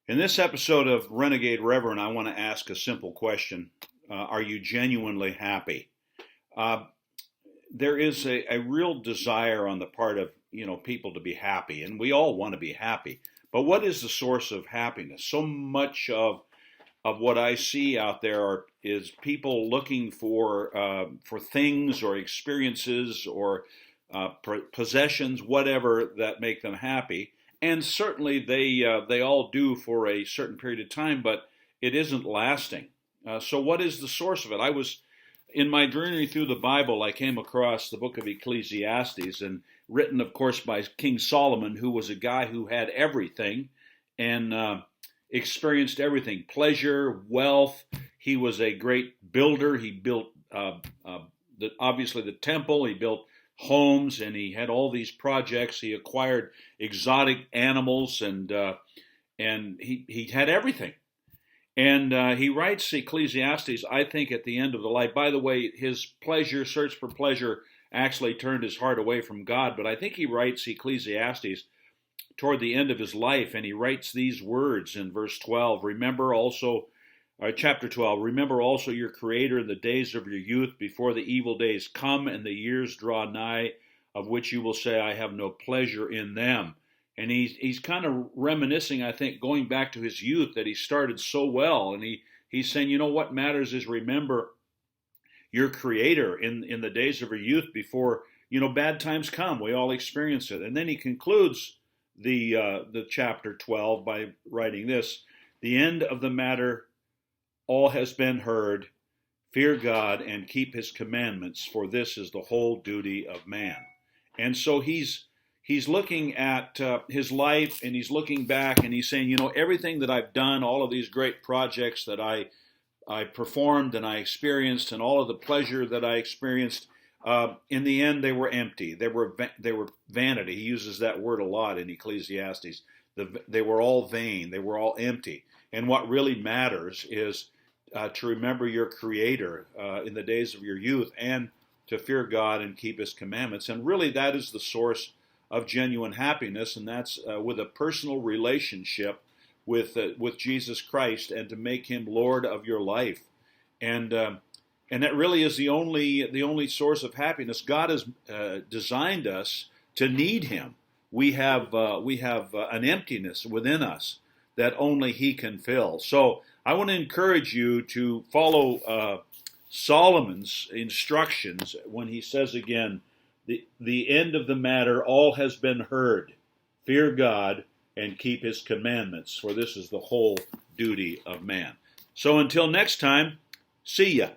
In this episode of Renegade Reverend, I want to ask a simple question. Are you genuinely happy? Uh, there is a real desire on the part of people to be happy, and we all want to be happy. But what is the source of happiness? So much of what I see out there is people looking for things or experiences or possessions, whatever that make them happy. And certainly they all do for a certain period of time, but it isn't lasting. So what is the source of it? I was in my journey through the Bible. I came across the book of Ecclesiastes, and written, of course, by King Solomon, who was a guy who had everything and experienced everything: pleasure, wealth. He was a great builder. He built obviously the temple. He built homes, and he had all these projects. He acquired exotic animals, and he had everything. And he writes Ecclesiastes, I think, at the end of the life. By the way, his search for pleasure, actually turned his heart away from God. But I think he writes Ecclesiastes toward the end of his life, and he writes these words in verse 12. Chapter 12, remember also your Creator in the days of your youth, before the evil days come and the years draw nigh, of which you will say, I have no pleasure in them. And he's kind of reminiscing, I think, going back to his youth, that he started so well. And he's saying, what matters is remember your Creator in the days of your youth, before bad times come. We all experience it. And then he concludes the chapter 12 by writing this: the end of the matter, all has been heard. Fear God and keep his commandments, for this is the whole duty of man. And so he's looking at his life, and he's looking back, and he's saying, everything that I've done, all of these great projects that I performed and I experienced, and all of the pleasure that I experienced, in the end, they were empty. They were vanity. He uses that word a lot in Ecclesiastes. They were all vain. They were all empty. And what really matters is to remember your Creator in the days of your youth, and to fear God and keep his commandments. And really, that is the source of genuine happiness, and that's with a personal relationship with Jesus Christ, and to make him Lord of your life. And that really is the only source of happiness. God has designed us to need him. We have an emptiness within us that only he can fill. So I want to encourage you to follow Solomon's instructions when he says again, the end of the matter, all has been heard. Fear God and keep his commandments, for this is the whole duty of man. So until next time, see ya.